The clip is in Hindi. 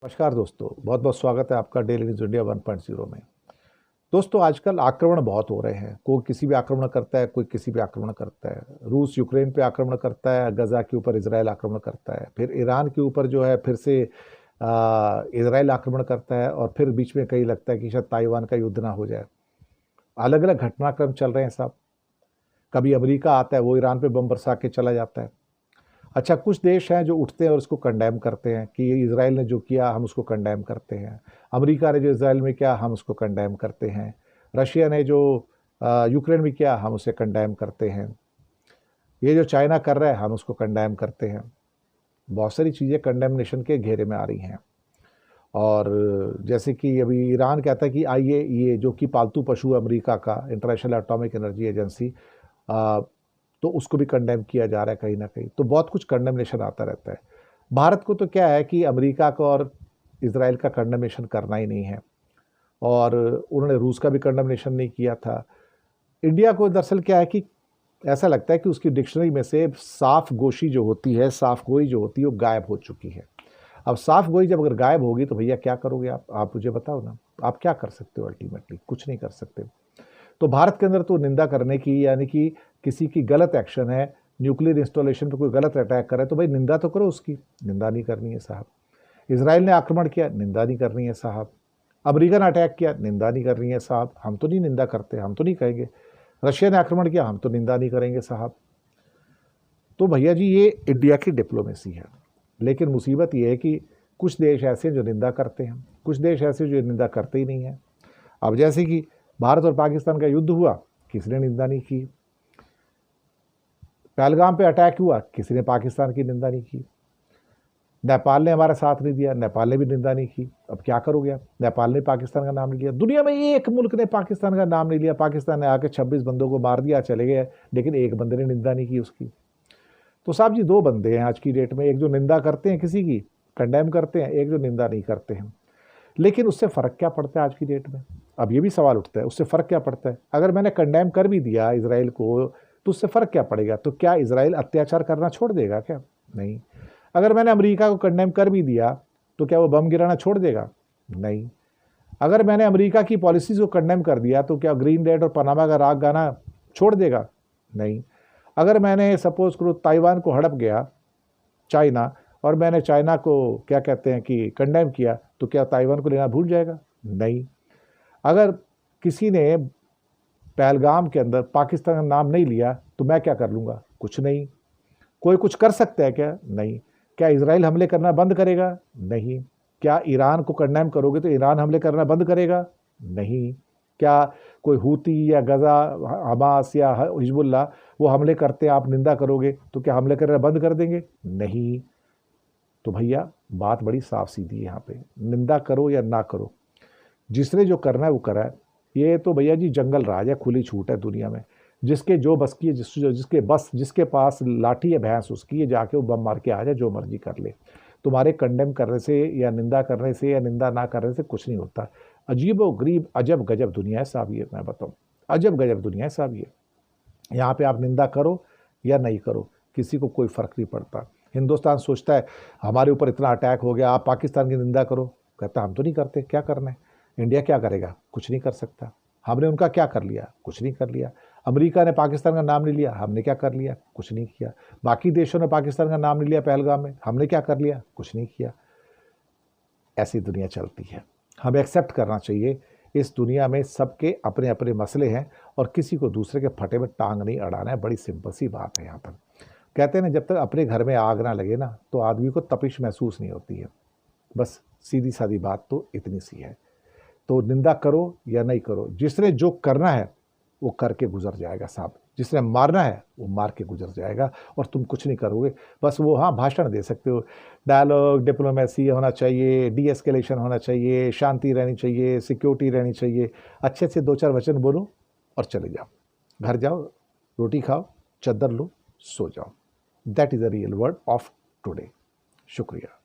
नमस्कार दोस्तों, बहुत बहुत स्वागत है आपका डेली न्यूज़ इंडिया 1.0 में। दोस्तों, आजकल आक्रमण बहुत हो रहे हैं। कोई किसी भी आक्रमण करता है, कोई किसी भी आक्रमण करता है। रूस यूक्रेन पे आक्रमण करता है, गजा के ऊपर इजराइल आक्रमण करता है, फिर ईरान के ऊपर जो है फिर से इजराइल आक्रमण करता है, और फिर बीच में कहीं लगता है कि शायद ताइवान का युद्ध ना हो जाए। अलग अलग घटनाक्रम चल रहे हैं साहब। कभी अमेरिका आता है, वो ईरान पे बम बरसा के चला जाता है। अच्छा, कुछ देश हैं जो उठते हैं और उसको कंडेम करते हैं कि इजराइल ने जो किया हम उसको कंडेम करते हैं। अमेरिका ने जो इजराइल में किया हम उसको कंडेम करते हैं। रशिया ने जो यूक्रेन में किया हम उसे कंडेम करते हैं। ये जो चाइना कर रहा है हम उसको कंडेम करते हैं। बहुत सारी चीज़ें कंडेमनेशन के घेरे में आ रही हैं। और जैसे कि अभी ईरान कहता है कि आइए, ये जो कि पालतू पशु अमेरिका का इंटरनेशनल एटॉमिक एनर्जी एजेंसी, तो उसको भी कंडेम किया जा रहा है कहीं ना कहीं। तो बहुत कुछ कंडेमनेशन आता रहता है। भारत को तो क्या है कि अमेरिका का और इजराइल का कंडेमनेशन करना ही नहीं है, और उन्होंने रूस का भी कंडेमनेशन नहीं किया था। इंडिया को दरअसल क्या है कि ऐसा लगता है कि उसकी डिक्शनरी में से साफ गोशी जो होती है, साफ गोई जो होती है, वो गायब हो चुकी है। अब साफ गोई जब अगर गायब होगी तो भैया क्या करोगे आप मुझे बताओ ना। आप क्या कर सकते हो? अल्टीमेटली कुछ नहीं कर सकते। तो भारत के अंदर तो निंदा करने की, यानी कि किसी की गलत एक्शन है, न्यूक्लियर इंस्टॉलेशन पे कोई गलत अटैक करे तो भाई निंदा तो करो उसकी। निंदा नहीं करनी है साहब। इजराइल ने आक्रमण किया, निंदा नहीं करनी है साहब। अमेरिका ने अटैक किया, निंदा नहीं करनी है साहब। हम तो नहीं निंदा करते, हम तो नहीं कहेंगे। रशिया ने आक्रमण किया, हम तो निंदा नहीं करेंगे साहब। तो भैया जी, ये इंडिया की डिप्लोमेसी है। लेकिन मुसीबत ये है कि कुछ देश ऐसे हैं जो निंदा करते हैं, कुछ देश ऐसे जो निंदा करते ही नहीं हैं। अब जैसे कि भारत और पाकिस्तान का युद्ध हुआ, किसी ने निंदा नहीं की। पहलगाम पे अटैक हुआ, किसी ने पाकिस्तान की निंदा नहीं की। नेपाल ने हमारा साथ नहीं दिया, नेपाल ने भी निंदा नहीं की। अब क्या करोगे आप? नेपाल ने पाकिस्तान का नाम नहीं लिया। दुनिया में एक मुल्क ने पाकिस्तान का नाम नहीं लिया। पाकिस्तान ने आके 26 बंदों को मार दिया, चले गए, लेकिन एक बंदे ने निंदा नहीं की उसकी। तो साहब जी, दो बंदे हैं आज की डेट में, एक जो निंदा करते हैं किसी की, कंडेम करते हैं, एक जो निंदा नहीं करते हैं। लेकिन उससे फ़र्क क्या पड़ता है आज की डेट में? अब ये भी सवाल उठता है, उससे फ़र्क क्या पड़ता है? अगर मैंने कंडेम कर भी दिया इजराइल को, तो उससे फ़र्क क्या पड़ेगा? तो क्या इजराइल अत्याचार करना छोड़ देगा क्या? नहीं। अगर मैंने अमेरिका को कंडेम कर भी दिया, तो क्या वो बम गिराना छोड़ देगा? नहीं। अगर मैंने अमेरिका की पॉलिसीज़ को कंडेम कर दिया, तो क्या ग्रीन रेड और पनामा का राग गाना छोड़ देगा? नहीं। अगर मैंने सपोज़ करो ताइवान को हड़प गया चाइना, और मैंने चाइना को क्या कहते हैं कि कंडेम किया, तो क्या ताइवान को लेना भूल जाएगा? नहीं। अगर किसी ने पहलगाम के अंदर पाकिस्तान का नाम नहीं लिया, तो मैं क्या कर लूँगा? कुछ नहीं। कोई कुछ कर सकता है क्या? नहीं। क्या इजराइल हमले करना बंद करेगा? नहीं। क्या ईरान को कंडेम करोगे तो ईरान हमले करना बंद करेगा? नहीं। क्या कोई हूती या गजा, हमास या हिजबुल्लाह वो हमले करते हैं, आप निंदा करोगे तो क्या हमले करना बंद कर देंगे? नहीं। तो भैया बात बड़ी साफ सीधी है यहाँ पे, निंदा करो या ना करो, जिसने जो करना है वो करा है। ये तो भैया जी जंगल राज है, खुली छूट है दुनिया में। जिसके जो बस की है, जिसके पास लाठी है भैंस, उसकी, ये जाके वो बम मार के आ जाए, जो मर्जी कर ले। तुम्हारे कंडेम करने से या निंदा करने से या निंदा ना करने से कुछ नहीं होता। अजीबो गरीब अजब गजब दुनिया है साहब ये, मैं बताऊँ, अजब गजब दुनिया है साहब ये। यहाँ पे आप निंदा करो या नहीं करो, किसी को कोई फ़र्क नहीं पड़ता। हिंदुस्तान सोचता है हमारे ऊपर इतना अटैक हो गया, आप पाकिस्तान की निंदा करो। कहता हम तो नहीं करते, क्या करना है? इंडिया क्या करेगा? कुछ नहीं कर सकता। हमने उनका क्या कर लिया? कुछ नहीं कर लिया। अमेरिका ने पाकिस्तान का नाम नहीं लिया, हमने क्या कर लिया? कुछ नहीं किया। बाकी देशों ने पाकिस्तान का नाम नहीं लिया पहलगाम में, हमने क्या कर लिया? कुछ नहीं किया। ऐसी दुनिया चलती है। हमें एक्सेप्ट करना चाहिए, इस दुनिया में सबके अपने अपने मसले हैं, और किसी को दूसरे के फटे में टांग नहीं अड़ाना है। बड़ी सिंपल सी बात है यहाँ पर। कहते हैं ना, जब तक अपने घर में आग ना लगे ना, तो आदमी को तपिश महसूस नहीं होती है। बस सीधी सादी बात तो इतनी सी है। तो निंदा करो या नहीं करो, जिसने जो करना है वो करके गुजर जाएगा साहब। जिसने मारना है वो मार के गुजर जाएगा, और तुम कुछ नहीं करोगे। बस वो, हाँ, भाषण दे सकते हो, डायलॉग, डिप्लोमेसी होना चाहिए, डी एस्केलेशन होना चाहिए, शांति रहनी चाहिए, सिक्योरिटी रहनी चाहिए। अच्छे से दो चार वचन बोलो और चले जाओ, घर जाओ, रोटी खाओ, चद्दर लो, सो जाओ। That is the real word of today. शुक्रिया।